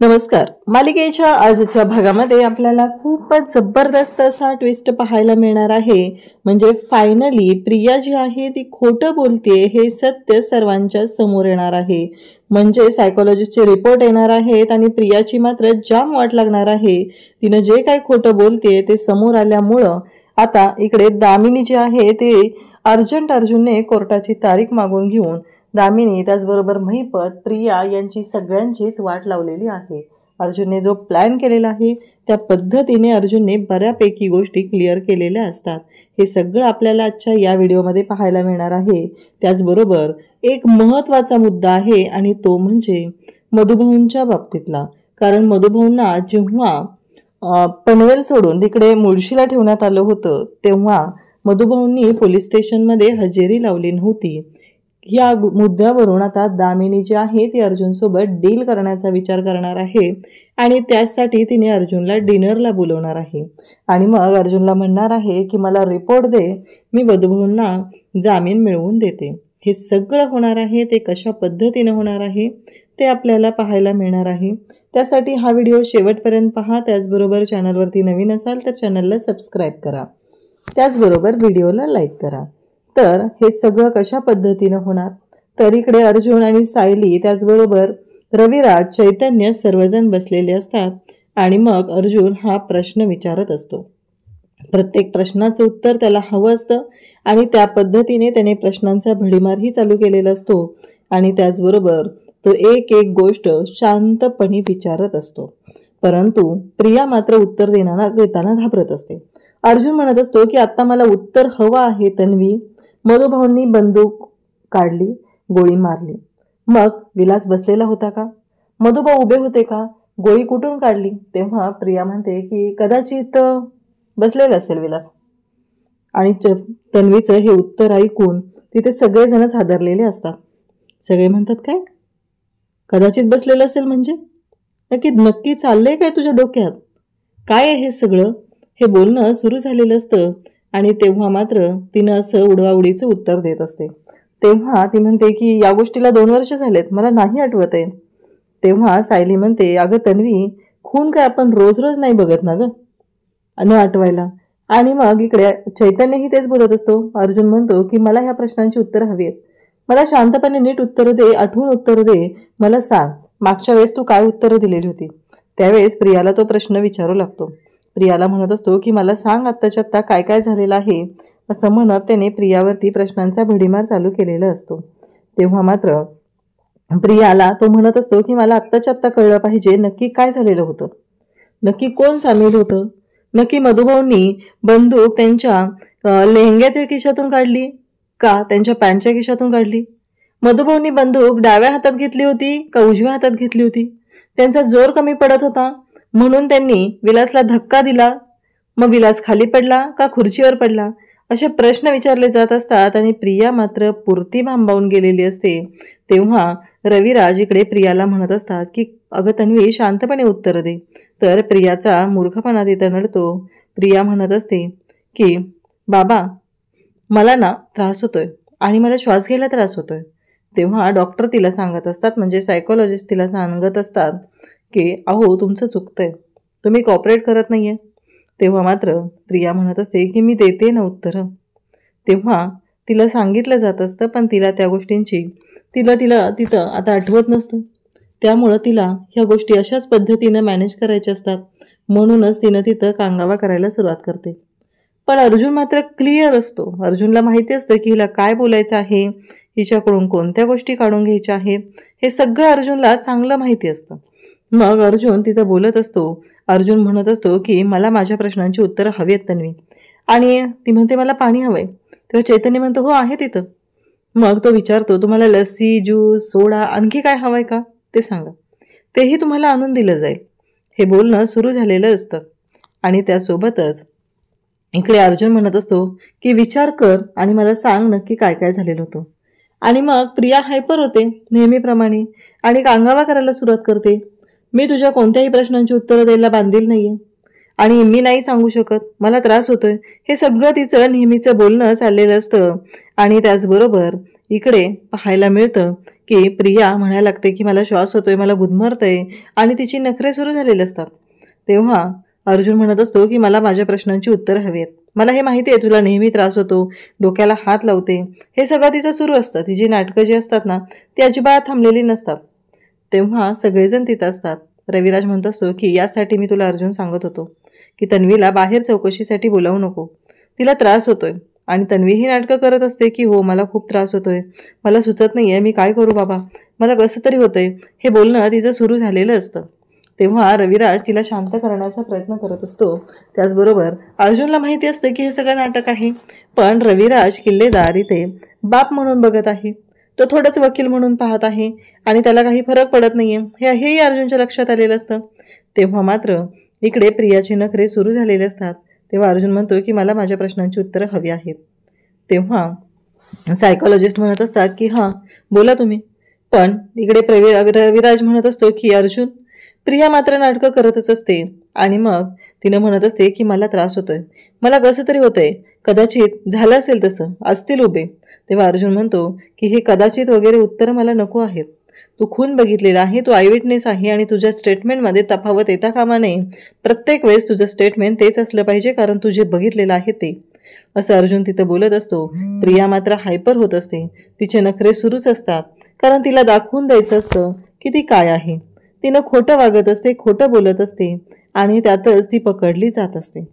नमस्कार. मालिकेच्या आजच्या भागामध्ये आपल्याला खूपच जबरदस्त असा ट्विस्ट पाहायला मिळणार आहे. म्हणजे फायनली प्रिया जी आहे ती खोटं बोलतेय हे सत्य सर्वांच्या समोर येणार आहे. म्हणजे सायकोलॉजिस्टचे रिपोर्ट येणार आहेत आणि प्रियाची मात्र जाम वाट लागणार आहे. तिनं जे काही खोटं बोलतेय ते समोर आल्यामुळं आता इकडे दामिनी जी आहे ते अर्जुनने कोर्टाची तारीख मागून घेऊन दामिनी त्याचबरोबर महिपत प्रिया यांची सगळ्यांचीच वाट लावलेली आहे. अर्जुनने जो प्लॅन केलेला आहे त्या पद्धतीने अर्जुनने बऱ्यापैकी गोष्टी क्लिअर केलेल्या असतात. हे सगळं आपल्याला आजच्या या व्हिडिओमध्ये पाहायला मिळणार आहे. त्याचबरोबर एक महत्त्वाचा मुद्दा आहे आणि तो म्हणजे मधुभाऊंच्या बाबतीतला. कारण मधुभाऊंना जेव्हा पनवेल सोडून तिकडे मुळशीला ठेवण्यात आलं होतं तेव्हा मधुभाऊंनी पोलीस स्टेशनमध्ये हजेरी लावली नव्हती. या मुद्द्यावरून आता दामिनी जी आहे ती अर्जुनसोबत डील करण्याचा विचार करणार आहे आणि त्यासाठी तिने अर्जुनला डिनरला बोलवणार आहे. आणि मग अर्जुनला म्हणणार आहे की मला रिपोर्ट दे, मी मधुभाऊंना जामीन मिळवून देते. हे सगळं होणार आहे. ते कशा पद्धतीने होणार आहे ते आपल्याला पाहायला मिळणार आहे. त्यासाठी हा व्हिडिओ शेवटपर्यंत पहा. त्याचबरोबर चॅनलवरती नवीन असाल तर चॅनलला सबस्क्राईब करा. त्याचबरोबर व्हिडिओला लाईक करा. तर हे सगळं कशा पद्धतीनं होणार तर इकडे अर्जुन आणि सायली त्याचबरोबर रविराज चैतन्य सर्वजण बसलेले असतात आणि मग अर्जुन हा प्रश्न विचारत असतो. प्रत्येक प्रश्नाचं उत्तर त्याला हवं असतं आणि त्या पद्धतीने त्याने प्रश्नांचा भडीमारही चालू केलेला असतो आणि त्याचबरोबर तो एक एक गोष्ट शांतपणे विचारत असतो. परंतु प्रिया मात्र उत्तर देताना घाबरत असते. अर्जुन म्हणत असतो की आता मला उत्तर हवं आहे तन्वी. मधुभाऊंनी बंदूक काढली, गोळी मारली, मग विलास बसलेला होता का? मधुभाऊ उभे होते का? गोळी कुठून काढली? तेव्हा प्रिया म्हणते की कदाचित बसलेला असेल विलास. आणि तन्वीचं हे उत्तर ऐकून तिथे सगळेजणच हादरलेले असतात. सगळे म्हणतात काय? कदाचित बसलेलं असेल म्हणजे नक्की चाललंय काय तुझ्या डोक्यात? काय आहे हे सगळं? हे बोलणं सुरू झालेलं असतं आणि तेव्हा मात्र तिनं असं उडवाउडीचं उत्तर देत असते. तेव्हा ती म्हणते की या गोष्टीला 2 वर्ष झालेत, मला नाही आठवत आहे. तेव्हा सायली म्हणते अगं तन्वी, खून काय आपण रोज रोज नाही बघत ना गं, न आठवायला. आणि मग इकडे चैतन्यही तेच बोलत असतो. अर्जुन म्हणतो की मला ह्या प्रश्नांची उत्तरं हवी आहेत. मला शांतपणे नीट उत्तरं दे, आठवून उत्तरं दे. मला सांग मागच्या वेळेस तू काय उत्तरं दिलेली होती? त्यावेळेस प्रियाला तो प्रश्न विचारू लागतो. प्रियाला म्हणत असतो की मला सांग आत्ताच्या आत्ता काय काय झालेलं आहे, असं म्हणत त्याने प्रियावरती प्रश्नांचा भडीमार चालू केलेला असतो. तेव्हा मात्र प्रियाला तो म्हणत असतो की मला आत्ताच्या आत्ता कळलं पाहिजे नक्की काय झालेलं होतं, नक्की कोण सामील होतं, नक्की मधुभाऊंनी बंदूक त्यांच्या लेहंग्याच्या खिशातून काढली का त्यांच्या पॅन्टच्या खिशातून काढली? मधुभाऊंनी बंदूक डाव्या हातात घेतली होती का उजव्या हातात घेतली होती? त्यांचा जोर कमी पडत होता म्हणून त्यांनी विलासला धक्का दिला, मग विलास खाली पडला का खुर्चीवर पडला? असे प्रश्न विचारले जात असतात आणि प्रिया मात्र पुरती भांबावून गेलेली असते. तेव्हा रविराज इकडे प्रियाला म्हणत असतात की अगं तन्वी शांतपणे उत्तर दे. तर प्रियाचा मूर्खपणा तिथं नडतो. प्रिया म्हणत असते की बाबा मला ना त्रास होतोय आणि मला श्वास घ्यायला त्रास होतोय. तेव्हा डॉक्टर तिला सांगत असतात, म्हणजे सायकोलॉजिस्ट तिला सांगत असतात की अहो तुमचं चुकतंय, तुम्ही कॉपरेट करत नाहीये. तेव्हा मात्र प्रिया म्हणत असते की मी देते ना उत्तरं. तेव्हा तिला सांगितलं जात असतं पण तिला त्या गोष्टींची तिला तिथं आता आठवत नसतं. त्यामुळं तिला ह्या गोष्टी अशाच पद्धतीनं मॅनेज करायच्या असतात. म्हणूनच तिनं तिथं कांगावा करायला सुरुवात करते. पण अर्जुन मात्र क्लिअर असतो. अर्जुनला माहिती असतं की हिला काय बोलायचं आहे, हिच्याकडून कोणत्या गोष्टी काढून घ्यायच्या आहेत, हे सगळं अर्जुनला चांगलं माहिती असतं. मग अर्जुन तिथं बोलत असतो. अर्जुन म्हणत असतो की मला माझ्या प्रश्नांची उत्तरं हवी आहेत तन्वी. आणि ती म्हणते मला पाणी हवंय. तेव्हा चैतन्य म्हणतो हो आहे तिथं. मग तो विचारतो तुम्हाला लस्सी, ज्यूस, सोडा आणखी काय हवंय का ते सांगा, तेही तुम्हाला आणून दिलं जाईल. हे बोलणं सुरू झालेलं असतं आणि त्यासोबतच इकडे अर्जुन म्हणत असतो की विचार कर आणि मला सांग नक्की काय काय झालेलं होतं. आणि मग प्रिया हायपर होते नेहमीप्रमाणे आणि कांगावा करायला सुरुवात करते. मी तुझ्या कोणत्याही प्रश्नांची उत्तरं द्यायला बांधील नाहीये आणि मी नाही सांगू शकत, मला त्रास होतोय. हे सगळं तिचं नेहमीचं बोलणं चाललेलं असतं. आणि त्याचबरोबर इकडे पाहायला मिळतं की प्रिया म्हणायला लागते की मला श्वास होतोय, मला गुदमरतंय आणि तिची नखरे सुरू झालेली असतात. तेव्हा अर्जुन म्हणत असतो की मला माझ्या प्रश्नांची उत्तरं हवी आहेत. मला हे माहिती आहे तुला नेहमी त्रास होतो, डोक्याला हात लावते, हे सगळं तिचं सुरू असतं. तिची नाटकं जी असतात ना ती अजिबात थांबलेली नसतात. तेव्हा सगळेजण तिथं असतात. रविराज म्हणत असतो की यासाठी मी तुला अर्जुन सांगत होतो की तन्वीला बाहेर चौकशीसाठी बोलावू नको, तिला त्रास होतोय. आणि तन्वी ही नाटकं करत असते की हो मला खूप त्रास होतोय, मला सुचत नाहीये, मी काय करू बाबा, मला कसं तरी होतंय, हे बोलणं तिचं सुरू झालेलं असतं. तेव्हा रविराज तिला शांत करण्याचा प्रयत्न करत असतो. त्याचबरोबर अर्जुनला माहिती असतं की हे सगळं नाटक आहे, पण रविराज किल्लेदार इथे बाप म्हणून बघत आहे, तो थोडंच वकील म्हणून पाहत आहे आणि त्याला काही फरक पडत नाहीये, हेही अर्जुनच्या लक्षात आलेलं असतं. तेव्हा मात्र इकडे प्रियाचे नखरे सुरू झालेले असतात. तेव्हा अर्जुन म्हणतो की मला माझ्या प्रश्नांची उत्तरं हवी आहेत. तेव्हा सायकोलॉजिस्ट म्हणत असतात की हां बोला तुम्ही. पण इकडे रविराज म्हणत असतो की अर्जुन, प्रिया मात्र नाटकं करतच असते आणि मग तिनं म्हणत असते की मला त्रास होतोय, मला कसं तरी होतंय, कदाचित झालं असेल तसं, असतील उभे. तेव्हा अर्जुन म्हणतो की हे कदाचित वगैरे उत्तरं मला नको आहेत. तू खून बघितलेला आहे, तू आयविटनेस आहे आणि तुझ्या स्टेटमेंटमध्ये तफावत येता कामा नये. प्रत्येक वेळेस तुझं स्टेटमेंट तेच असलं पाहिजे कारण तू जे बघितलेलं आहे ते. असं अर्जुन तिथं बोलत असतो. प्रिया मात्र हायपर होत असते, तिचे नखरे सुरूच असतात कारण तिला दाखवून द्यायचं असतं की ती काय आहे. तिनं खोटं वागत असते, खोटं बोलत असते आणि त्यातच ती पकडली जात असते.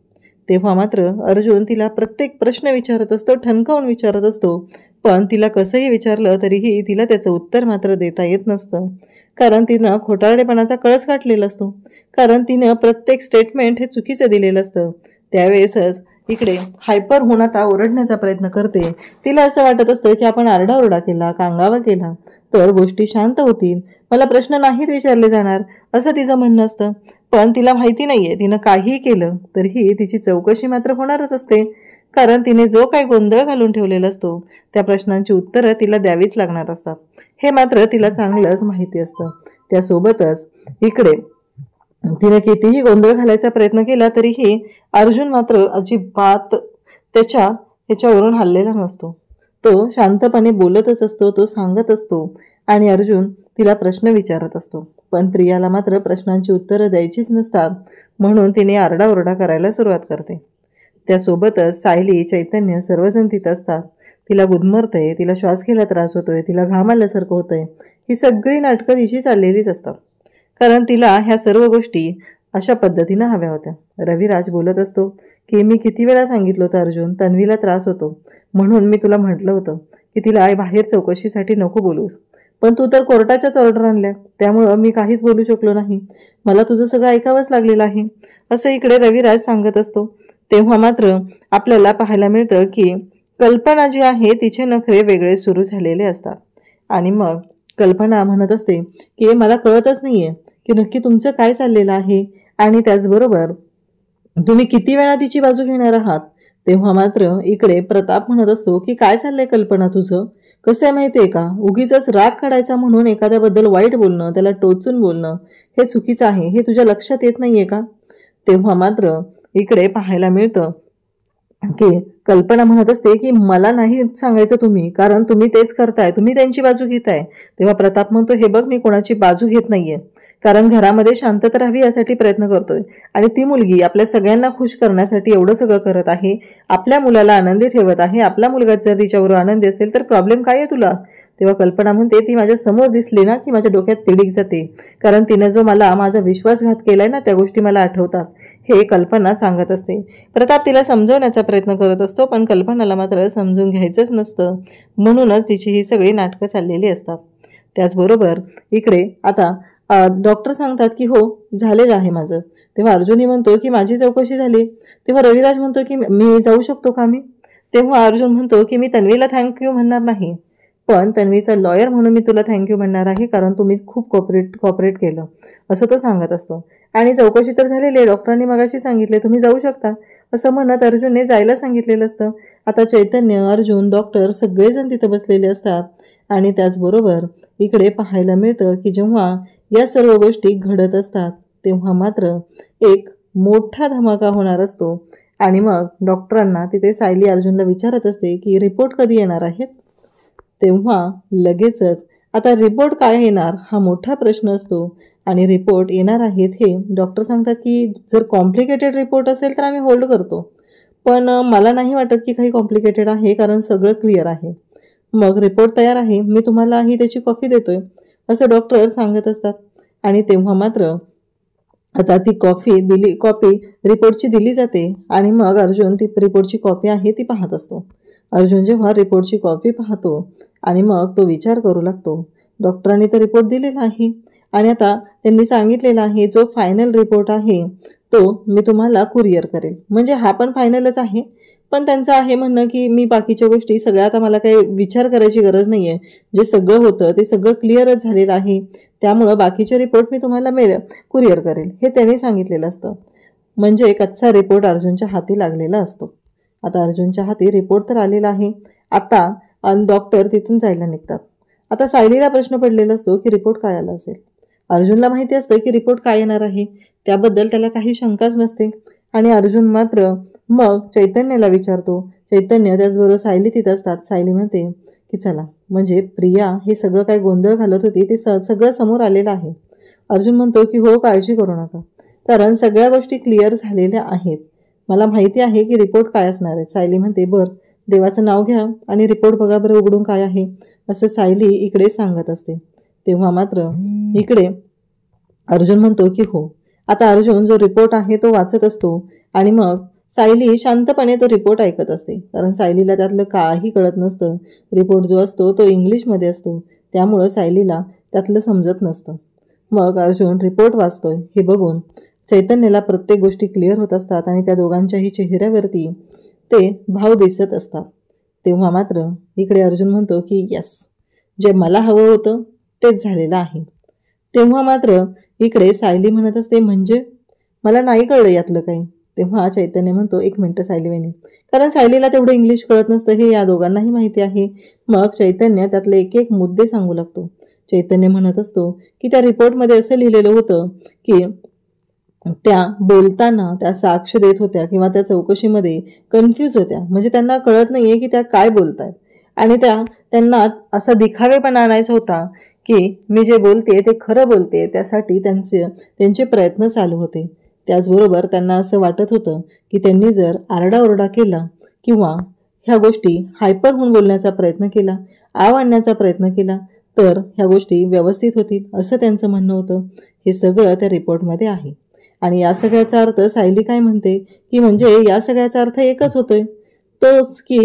तेव्हा मात्र अर्जुन तिला प्रत्येक प्रश्न विचारत असतो, ठणकावून विचारत असतो. पण तिला कसंही विचारलं तरीही तिला त्याचं उत्तर मात्र देता येत नसतं कारण तिनं खोटारडेपणाचा कळस गाठलेला असतो. कारण तिनं प्रत्येक स्टेटमेंट हे चुकीचं दिलेलं असतं. त्यावेळेसच इकडे हायपर होऊन आता ओरडण्याचा प्रयत्न करते. तिला असं वाटत असतं की आपण आरडाओरडा केला, कांगावा केला तर गोष्टी शांत होतील, मला प्रश्न नाहीत विचारले जाणार, असं तिचं म्हणणं असतं. पण तिला माहिती नाहीये तिनं काहीही केलं तरीही तिची चौकशी मात्र होणारच असते कारण तिने जो काही गोंधळ घालून ठेवलेला असतो त्या प्रश्नांची उत्तरं तिला द्यावीच लागणार असतात. हे मात्र तिला चांगलंच माहिती असतं. त्यासोबतच इकडे तिने कितीही गोंधळ घालायचा प्रयत्न केला तरीही अर्जुन मात्र अजिबात ह्याच्यावरून हललेला नसतो. तो शांतपणे बोलतच असतो, तो सांगत असतो आणि अर्जुन तिला प्रश्न विचारत असतो. पण प्रियाला मात्र प्रश्नांची उत्तरं द्यायचीच नसतात म्हणून तिने आरडाओरडा करायला सुरुवात करते. त्यासोबतच सायली, चैतन्य सर्वजण तिथं असतात. तिला गुदमरतंय, तिला श्वास घ्यायला त्रास होतोय, तिला घाम आल्यासारखं होतंय, ही सगळी नाटकं तिची चाललेलीच असतात कारण तिला ह्या सर्व गोष्टी अशा पद्धतीनं हव्या होत्या. रविराज बोलत असतो की मी किती वेळा सांगितलं होतं अर्जुन, तन्वीला त्रास होतो म्हणून मी तुला म्हटलं होतं की तिला बाहेर चौकशीसाठी नको बोलूस, पण तू तर कोर्टाच्याच ऑर्डर आणल्या, त्यामुळं मी काहीच बोलू शकलो नाही, मला तुझं सगळं ऐकावंच लागलेलं आहे, असं इकडे रविराज सांगत असतो. तेव्हा मात्र आपल्याला पाहायला मिळतं की कल्पना जी आहे तिचे नखरे वेगळे सुरू झालेले असतात आणि मग कल्पना म्हणत असते की मला कळतच नाहीये की नक्की तुमचं काय चाललेलं आहे आणि त्याचबरोबर तुम्ही किती वेळा तिची बाजू घेणार आहात. तेव्हा मात्र इकडे प्रताप म्हणत असतो की काय चाललंय कल्पना तुझं, कसं आहे माहिती आहे का, उगीच राग काढायचा म्हणून एखाद्याबद्दल वाईट बोलणं, त्याला टोचून बोलणं हे चुकीचं आहे, हे तुझ्या लक्षात येत नाहीये का. तेव्हा मात्र इकडे पाहायला मिळतं की कल्पना म्हणत असते की मला नाही सांगायचं तुम्ही, कारण तुम्ही तेच करताय, तुम्ही त्यांची बाजू घेताय. तेव्हा प्रताप म्हणतो हे बघ मी कोणाची बाजू घेत नाहीये, कारण घरामध्ये शांतता राहावी यासाठी प्रयत्न करतोय आणि ती मुलगी आपल्या सगळ्यांना खुश करण्यासाठी एवढं सगळं करत आहे, आपल्या मुलाला आनंदी ठेवत आहे. आपला मुलगा जर तिच्यावर आनंदी असेल तर प्रॉब्लेम काय आहे तुला. तेव्हा कल्पना म्हणते ती माझ्या समोर दिसली ना की माझ्या डोक्यात तिडीक जाते, कारण तिने जो माझा विश्वासघात केलाय ना त्या गोष्टी मला आठवतात, हे कल्पना सांगत असते. प्रताप तिला समजवण्याचा प्रयत्न करत असतो पण कल्पनाला मात्र समजून घ्यायचंच नसतं, म्हणूनच तिची ही सगळी नाटकं चाललेली असतात. त्याचबरोबर इकडे आता डॉक्टर सांगतात की हो झालेलं आहे माझं. तेव्हा अर्जुनही म्हणतो की माझी चौकशी झाली. तेव्हा रविराज म्हणतो की मी जाऊ शकतो का मी. तेव्हा अर्जुन म्हणतो की मी तन्वीला थँक्यू म्हणणार नाही, पण तन्वीचा लॉयर म्हणून मी तुला थँक्यू म्हणणार आहे कारण तुम्ही खूप कॉपरेट केलं, असं तो सांगत असतो. आणि चौकशी तर झालेली आहे, डॉक्टरांनी मगाशी सांगितले तुम्ही जाऊ शकता, असं म्हणत अर्जुनने जायला सांगितलेलं असतं. आता चैतन्य, अर्जुन, डॉक्टर सगळेजण तिथं बसलेले असतात आणि त्याचबरोबर इकडे पाहायला मिळतं की जेव्हा या सर्व गोष्टी घडत असतात तेव्हा मात्र एक मोठा धमाका होणार असतो आणि मग डॉक्टरांना तिथे सायली अर्जुनला विचारत असते की रिपोर्ट कधी येणार आहेत. तेव्हा लगेचच आता रिपोर्ट काय येणार हा मोठा प्रश्न असतो आणि रिपोर्ट येणार आहेत हे डॉक्टर सांगतात की जर कॉम्प्लिकेटेड रिपोर्ट असेल तर आम्ही होल्ड करतो, पण मला नाही वाटत की काही कॉम्प्लिकेटेड आहे कारण सगळं क्लिअर आहे. मग रिपोर्ट तयार आहे, मी तुम्हालाही त्याची कॉपी देतोय असं डॉक्टर सांगत असतात. आणि तेव्हा मात्र आता ती कॉपी रिपोर्टची दिली जाते आणि मग अर्जुन ती रिपोर्टची कॉपी आहे ती पाहत असतो. अर्जुन जेव्हा रिपोर्टची कॉपी पाहतो आणि मग तो विचार करू लागतो, डॉक्टरांनी तर रिपोर्ट दिलेला आहे आणि आता त्यांनी सांगितलेला आहे जो फायनल रिपोर्ट आहे तो मी तुम्हाला कुरिअर करेल, म्हणजे हा पण फायनलच आहे. पण त्यांचं आहे म्हणणं की मी बाकीच्या गोष्टी सगळ्या आता मला काही विचार करायची गरज नाही आहे, जे सगळं होतं ते सगळं क्लिअरच झालेलं आहे, त्यामुळं बाकीचे रिपोर्ट मी तुम्हाला कुरिअर करेल हे त्यांनी सांगितलेलं असतं. म्हणजे कच्चा रिपोर्ट अर्जुनच्या हाती लागलेला असतो. आता अर्जुनच्या हाती रिपोर्ट तर आलेला आहे. आता डॉक्टर तिथून जायला निघतात. आता सायलीला प्रश्न पडलेला असतो की रिपोर्ट काय आला असेल. अर्जुनला माहिती असतं की रिपोर्ट काय येणार आहे, त्याबद्दल त्याला काही शंकाच नसते. आणि अर्जुन मात्र मग चैतन्याला विचारतो. चैतन्य त्याचबरोबर सायली तिथं असतात. सायली म्हणते की चला, म्हणजे प्रिया हे सगळं काय गोंधळ घालत होती ते सगळं समोर आलेलं आहे. अर्जुन म्हणतो की हो, काळजी करू नका, कारण सगळ्या गोष्टी क्लिअर झालेल्या आहेत. मला माहिती आहे की रिपोर्ट काय असणार आहे. सायली म्हणते बरं, देवाचं नाव घ्या आणि रिपोर्ट बघा बरं उघडून काय आहे, असं सायली इकडे सांगत असते. तेव्हा मात्र इकडे अर्जुन म्हणतो की हो. आता अर्जुन जो रिपोर्ट आहे तो वाचत असतो आणि मग सायली शांतपणे तो रिपोर्ट ऐकत असते, कारण सायलीला त्यातलं काही कळत नसतं. रिपोर्ट जो असतो तो इंग्लिशमध्ये असतो, त्यामुळं सायलीला त्यातलं समजत नसतं. मग अर्जुन रिपोर्ट वाचतोय हे बघून चैतन्याला प्रत्येक गोष्टी क्लिअर होत असतात आणि त्या दोघांच्याही चेहऱ्यावरती ते भाव दिसत असतात. तेव्हा मात्र इकडे अर्जुन म्हणतो की यस, जे मला हवं होतं तेच झालेलं आहे. तेव्हा मात्र इकडे सायली म्हणत असते म्हणजे मला नाही कळलं यातलं काही. तेव्हा चैतन्य म्हणतो एक मिनटं सायली वहिनी, कारण सायलीला तेवढं इंग्लिश कळत नसतं हे या दोघांनाही माहिती आहे. मग चैतन्य त्यातले एक एक मुद्दे सांगू लागतो. चैतन्य म्हणत असतो की त्या रिपोर्टमध्ये असं लिहिलेलं होतं की त्या बोलताना त्या साक्ष देत होत्या किंवा त्या चौकशीमध्ये कन्फ्यूज होत्या, म्हणजे त्यांना कळत नाहीये की त्या काय बोलतायत आणि त्यांना असा दिखावेपणा आणायचा होता की मी जे बोलते ते खरं बोलते, त्यासाठी त्यांचे प्रयत्न चालू होते. त्याचबरोबर त्यांना असं वाटत होतं की त्यांनी जर आरडाओरडा केला किंवा ह्या गोष्टी हायपर होऊन बोलण्याचा प्रयत्न केला, आव आणण्याचा प्रयत्न केला तर ह्या गोष्टी व्यवस्थित होतील असं त्यांचं म्हणणं होतं. हे सगळं त्या रिपोर्टमध्ये आहे आणि या सगळ्याचा अर्थ सायली काय म्हणते की म्हणजे या सगळ्याचा अर्थ एकच होतोय, तोच की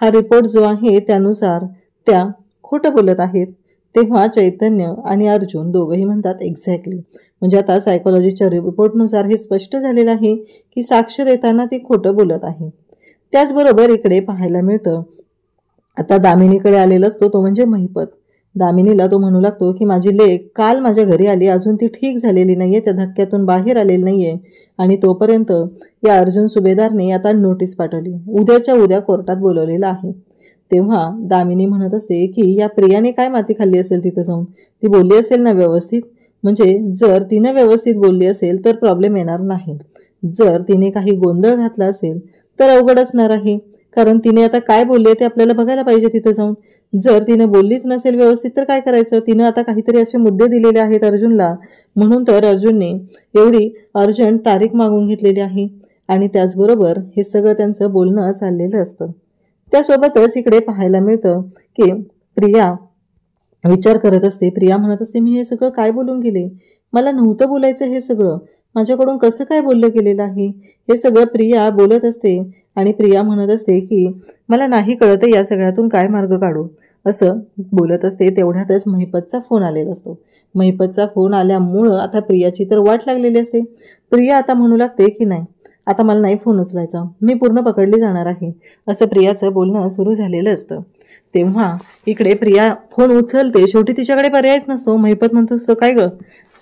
हा रिपोर्ट जो आहे त्यानुसार त्या खोटं बोलत आहेत. तेव्हा चैतन्य आणि अर्जुन दोघंही म्हणतात एक्झॅक्टली, म्हणजे आता सायकोलॉजीच्या रिपोर्टनुसार हे स्पष्ट झालेलं आहे की साक्ष देताना ती खोटं बोलत आहे. त्याचबरोबर इकडे पाहायला मिळतं आता दामिनीकडे आलेला असतो तो म्हणजे महिपत. दामिनीला तो म्हणू लागतो की माझी लेक काल माझ्या घरी आली, अजून ती ठीक झालेली नाहीये, त्या धक्क्यातून बाहेर आलेली नाहीये आणि तोपर्यंत या अर्जुन सुभेदारने आता नोटीस पाठवली, उद्याच्या उद्या कोर्टात बोलवलेलं आहे. तेव्हा दामिनी म्हणत असते की या प्रियाने काय माती खाल्ली असेल तिथं जाऊन, ती बोलली असेल ना व्यवस्थित, म्हणजे जर तिनं व्यवस्थित बोलली असेल तर प्रॉब्लेम येणार नाही. जर तिने काही गोंधळ घातला असेल तर अवघड असणार आहे, कारण तिने आता काय बोलली ते आपल्याला बघायला पाहिजे तिथं जाऊन. जर तिने बोललीच नसेल व्यवस्थित तर काय करायचं. तिनं आता काहीतरी असे मुद्दे दिलेले आहेत अर्जुनला, म्हणून तर अर्जुनने एवढी अर्जंट तारीख मागून घेतलेली आहे आणि त्याचबरोबर हे सगळं त्यांचं बोलणं चाललेलं असतं. त्यासोबतच इकडे पाहायला मिळतं की प्रिया विचार करत असते. प्रिया म्हणत असते मी हे सगळं काय बोलून गेले, मला नव्हतं बोलायचं, हे सगळं माझ्याकडून कसं काय बोललं गेलेलं आहे, हे सगळं प्रिया बोलत असते. आणि प्रिया म्हणत असते की मला नाही कळत या सगळ्यातून काय मार्ग काढू, असं बोलत असते. तेवढ्यातच महिपतचा फोन आलेला असतो. महिपतचा फोन आल्यामुळं आता प्रियाची तर वाट लागलेली असते. प्रिया आता म्हणू लागते की नाही, आता मला नाही फोन उचलायचा, मी पूर्ण पकडली जाणार आहे, असं प्रियाचं बोलणं सुरू झालेलं असतं. तेव्हा इकडे प्रिया फोन उचलते, शेवटी तिच्याकडे पर्यायच नसतो. महिपत म्हणतो असतो काय गं,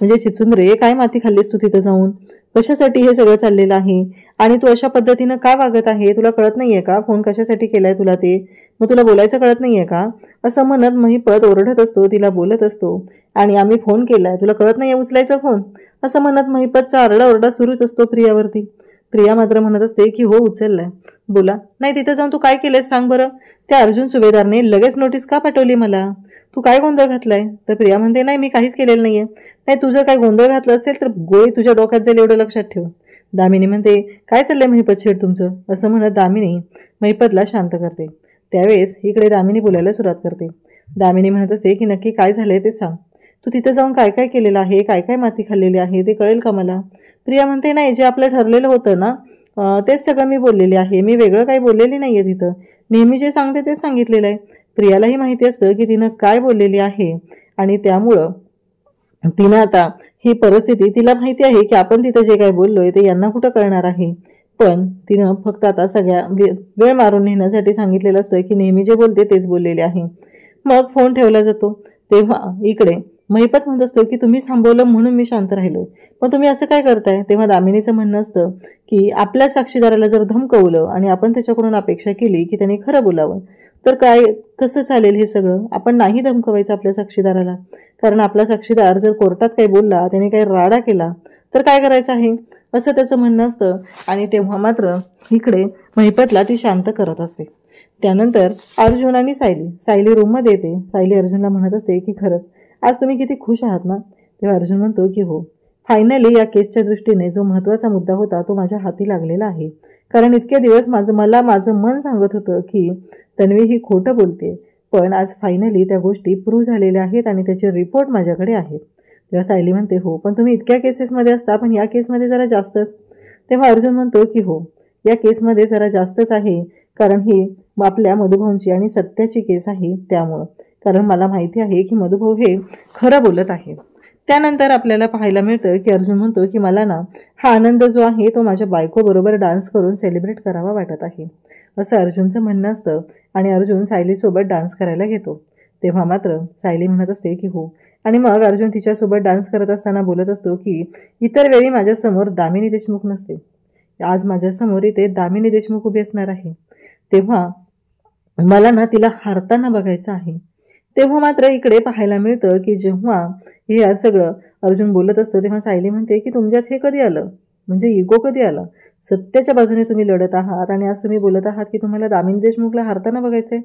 म्हणजे चिचुंद्रे काय माती खाल्लीस तू तिथं जाऊन, कशासाठी हे सगळं चाललेलं आहे आणि तू अशा पद्धतीनं का वागत आहे, तुला कळत नाहीये का फोन कशासाठी केलाय तुला, ते मग तुला बोलायचं कळत नाहीये का, असं म्हणत महिपत ओरडत असतो, तिला बोलत असतो. आणि आम्ही फोन केलाय, तुला कळत नाहीये उचलायचं फोन, असं म्हणत महिपतचा आरडाओरडा सुरूच असतो प्रियावरती. प्रिया मात्र म्हणत असते की हो उचललाय, बोला. नाही तिथं जाऊन तू काय केलंय सांग बरं, त्या अर्जुन सुभेदारने लगेच नोटीस का पाठवली मला, तू काय गोंधळ घातलाय? तर प्रिया म्हणते, नाही मी काहीच केलेलं नाहीये. नाही, तू जर काय गोंधळ घातलं असेल तर गोळी तुझ्या डोक्यात जाईल एवढं लक्षात ठेव. दामिनी म्हणते, काय चाललंय महिपत शेठ तुमचं? असं म्हणत दामिनी महिपतला शांत करते. त्यावेळेस इकडे दामिनी बोलायला सुरुवात करते. दामिनी म्हणत असते की नक्की काय झालंय ते सांग. तू तिथं जाऊन काय काय केलेलं आहे, काय काय माती खाल्लेली आहे ते कळेल का मला? प्रिया म्हणते, नाही जे आपलं ठरलेलं होतं ना तेच सगळं मी बोललेली आहे. मी वेगळं काही बोललेली नाही आहे तिथं. नेहमी जे सांगते तेच सांगितलेलं आहे. प्रियालाही माहिती असतं की तिनं काय बोललेली आहे आणि त्यामुळं तिनं आता ही परिस्थिती तिला माहिती आहे की आपण तिथं जे काय बोललोय ते यांना कुठं कळणार आहे. पण तिनं फक्त आता सगळ्या वेळ मारून नेण्यासाठी सांगितलेलं असतं की नेहमी जे बोलते तेच बोललेले आहे. मग फोन ठेवला जातो. तेव्हा इकडे महिपत म्हणत असतो की तुम्ही थांबवलं म्हणून मी शांत राहिलो, पण तुम्ही असं काय करताय? तेव्हा दामिनीचं म्हणणं असतं की आपल्या साक्षीदाराला जर धमकवलं आणि आपण त्याच्याकडून अपेक्षा केली की त्याने खरं बोलावं तर काय कसं चालेल हे सगळं? आपण नाही धमकवायचं आपल्या साक्षीदाराला, कारण आपला साक्षीदार जर कोर्टात काही बोलला, त्याने काही राडा केला तर काय करायचं आहे असं त्याचं म्हणणं असतं. आणि तेव्हा मात्र इकडे महिपतला ती शांत करत असते. त्यानंतर अर्जुन आणि सायली रूममध्ये येते. सायली अर्जुनला म्हणत असते की खरंच आज तुम्ही किती खुश आहात ना? तेव्हा अर्जुन म्हणतो की हो, फायनली या केसच्या दृष्टीने जो महत्त्वाचा मुद्दा होता तो माझ्या हाती लागलेला आहे. कारण इतके दिवस माझं मन सांगत होतं की तन्वी ही खोटं बोलते, पण आज फायनली त्या गोष्टी प्रूव्ह झालेल्या आहेत आणि त्याचे रिपोर्ट माझ्याकडे आहेत. तेव्हा सायली म्हणते, हो पण तुम्ही इतक्या केसेसमध्ये असता, पण या केसमध्ये जरा जास्तच. तेव्हा अर्जुन म्हणतो की हो, या केसमध्ये जरा जास्तच आहे, कारण ही आपल्या मधुभाऊंची आणि सत्याची केस आहे. त्यामुळं कारण मला माहिती आहे की मधुभाऊ हे खरं बोलत आहे. त्यानंतर आपल्याला पाहायला मिळतं की अर्जुन म्हणतो की मला ना हा आनंद जो आहे तो माझ्या बायकोबरोबर डान्स करून सेलिब्रेट करावा वाटत आहे, असं अर्जुनचं म्हणणं असतं. आणि अर्जुन सायलीसोबत डान्स करायला घेतो. तेव्हा मात्र सायली म्हणत असते की हो, आणि मग अर्जुन तिच्यासोबत डान्स करत असताना बोलत असतो की इतर वेळी माझ्यासमोर दामिनी देशमुख नसते, आज माझ्यासमोर इथे दामिनी देशमुख उभी असणार आहे. तेव्हा मला ना तिला हारताना बघायचं आहे. तेव्हा मात्र इकडे पाहायला मिळतं की जेव्हा हे सगळं अर्जुन बोलत असतो तेव्हा सायली म्हणते की तुमच्यात हे कधी आलं, म्हणजे इगो कधी आला? सत्याच्या बाजूने तुम्ही लढत आहात आणि आज तुम्ही बोलत आहात की तुम्हाला दामिनी देशमुखला हारताना बघायचंय.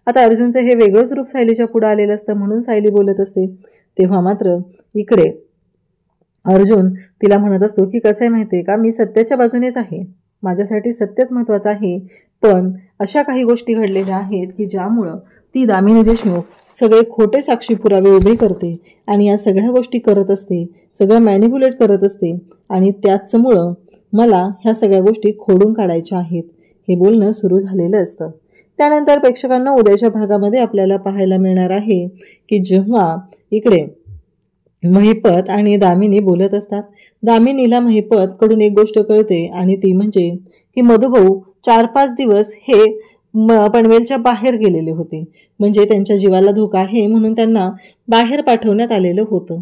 आता अर्जुनचं हे वेगळंच रूप सायलीच्या पुढे आलेलं असतं म्हणून सायली बोलत असते. तेव्हा मात्र इकडे अर्जुन तिला म्हणत असतो की कसं आहे माहिती आहे का, मी सत्याच्या बाजूनेच आहे, माझ्यासाठी सत्यच महत्त्वाचं आहे. पण अशा काही गोष्टी घडलेल्या आहेत की ज्यामुळं ती दामिनी देशमुख सगळे खोटे साक्षी पुरावे उभे करते आणि या सगळ्या गोष्टी करत असते, सगळं मॅनिप्युलेट करत असते आणि त्याचमुळं मला ह्या सगळ्या गोष्टी खोडून काढायच्या आहेत, हे बोलणं सुरू झालेलं असतं. त्यानंतर प्रेक्षकांना उद्याच्या भागामध्ये आपल्याला पाहायला मिळणार आहे की जेव्हा इकडे महिपत आणि दामिनी बोलत असतात. दामिनीला महिपतकडून एक गोष्ट कळते आणि ती म्हणजे की मधुभाऊ 4-5 दिवस हे पनवेलच्या बाहेर गेलेले होते, म्हणजे त्यांच्या जीवाला धोका आहे म्हणून त्यांना बाहेर पाठवण्यात आलेलं होतं.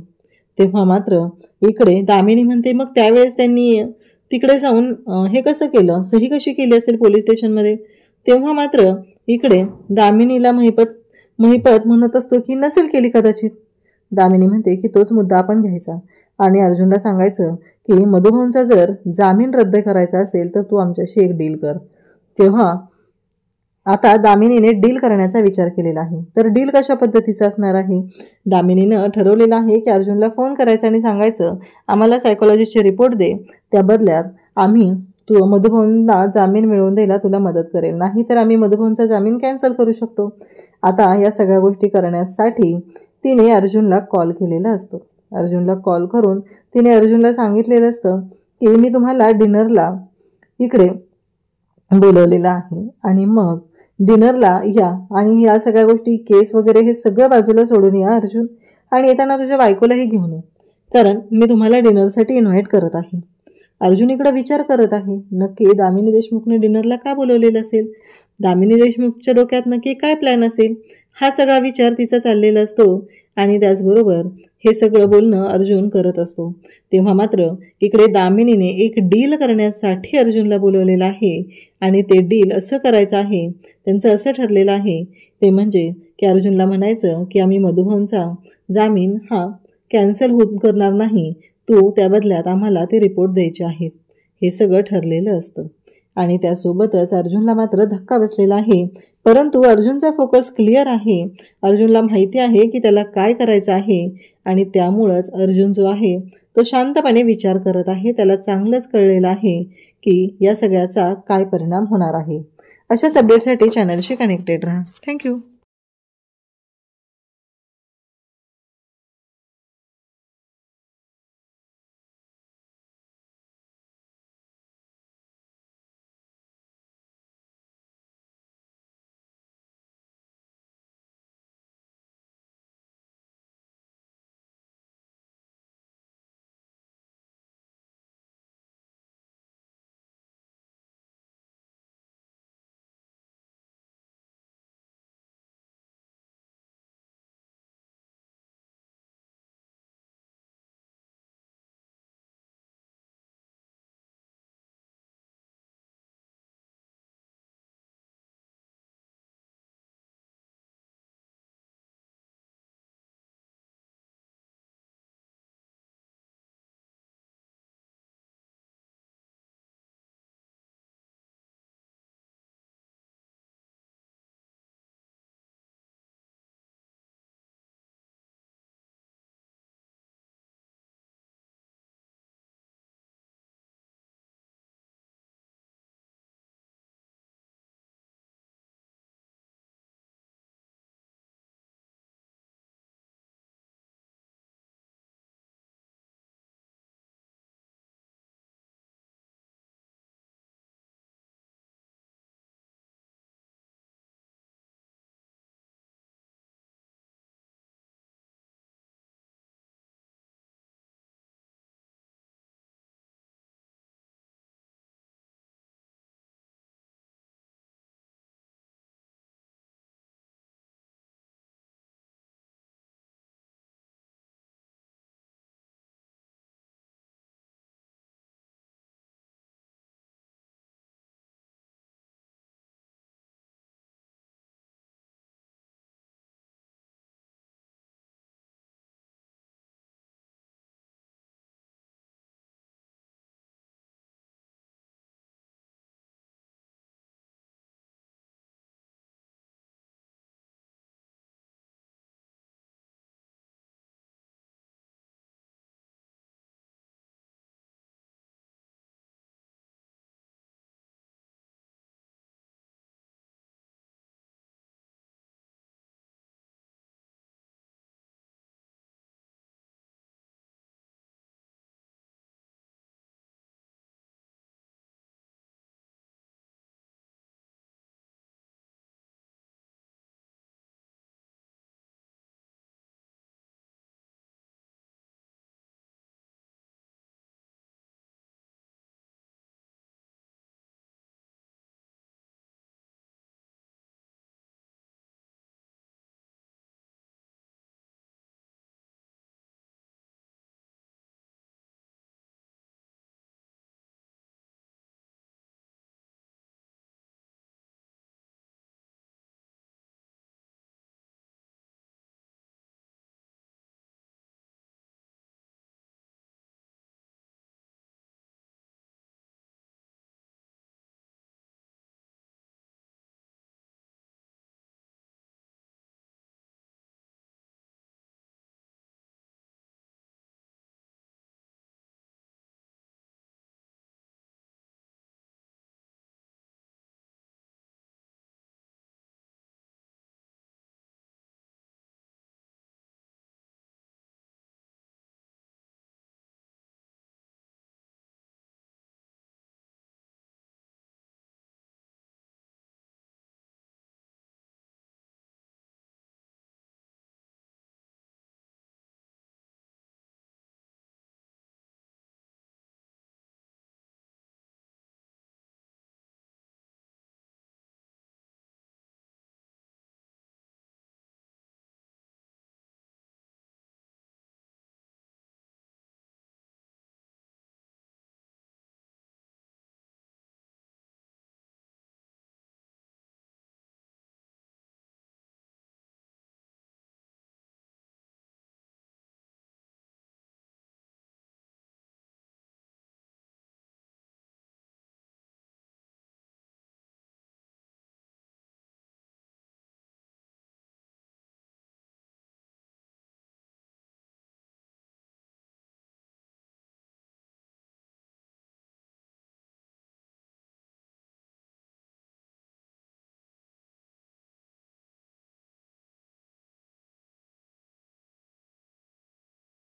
तेव्हा मात्र इकडे दामिनी म्हणते, मग त्यावेळेस त्यांनी तिकडे जाऊन हे कसं केलं, सही कशी केली असेल पोलीस स्टेशनमध्ये? तेव्हा मात्र इकडे दामिनीला महिपत म्हणत असतो की नसेल केली कदाचित. दामिनी म्हणते की तोच मुद्दा आपण घ्यायचा आणि अर्जुनला सांगायचं की मधुभाऊंचा जर जामीन रद्द करायचा असेल तर तू आमच्याशी एक डील कर. तेव्हा आता दामिनीने डील करण्याचा विचार केलेला आहे. तर डील कशा पद्धतीचा असणार आहे? दामिनीनं ठरवलेलं आहे की अर्जुनला फोन करायचा आणि सांगायचं आम्हाला सायकोलॉजिस्टचे रिपोर्ट दे, त्या बदल्यात आम्ही तू मधुभाऊंना जामीन मिळवून द्यायला तुला मदत करेल, नाही तर आम्ही मधुभाऊंचा जामीन कॅन्सल करू शकतो. आता या सगळ्या गोष्टी करण्यासाठी तिने अर्जुनला कॉल केलेला असतो. अर्जुनला कॉल करून तिने अर्जुनला सांगितलेलं असतं की मी तुम्हाला डिनरला इकडे बोलवलेलं आहे आणि मग डिनरला या आणि या सगळ्या गोष्टी केस वगैरे हे सगळं बाजूला सोडून या अर्जुन, आणि येताना तुझ्या बायकोलाही घेऊन ये, कारण मी तुम्हाला डिनरसाठी इन्व्हाइट करत आहे. अर्जुन इकडे विचार करत आहे नक्की दामिनी देशमुखने डिनरला का बोलवलेलं असेल, दामिनी देशमुखच्या डोक्यात नक्की काय प्लॅन असेल, हा सगळा विचार तिचा चाललेला असतो आणि त्याचबरोबर हे सगळं बोलणं अर्जुन करत असतो. तेव्हा मात्र इकडे दामिनीने एक डील करण्यासाठी अर्जुनला बोलवलेलं आहे आणि ते डील असं करायचं आहे, त्यांचं असं ठरलेलं आहे ते म्हणजे की अर्जुनला म्हणायचं की आम्ही मधुभाऊंचा जामीन हा कॅन्सल करणार नाही, तू त्या बदल्यात आम्हाला ते रिपोर्ट द्यायचे आहेत, हे सगळं ठरलेलं असतं. आणि त्यासोबतच अर्जुनला मात्र धक्का बसलेला आहे परंतु अर्जुनचा फोकस क्लिअर आहे. अर्जुनला माहिती आहे की त्याला काय करायचं आहे आणि त्यामुळंच अर्जुन जो आहे तो शांतपणे विचार करत आहे. त्याला चांगलंच कळलेलं आहे की या सगळ्याचा काय परिणाम होणार आहे. अशाच अपडेटसाठी चॅनलशी कनेक्टेड राहा. थँक्यू.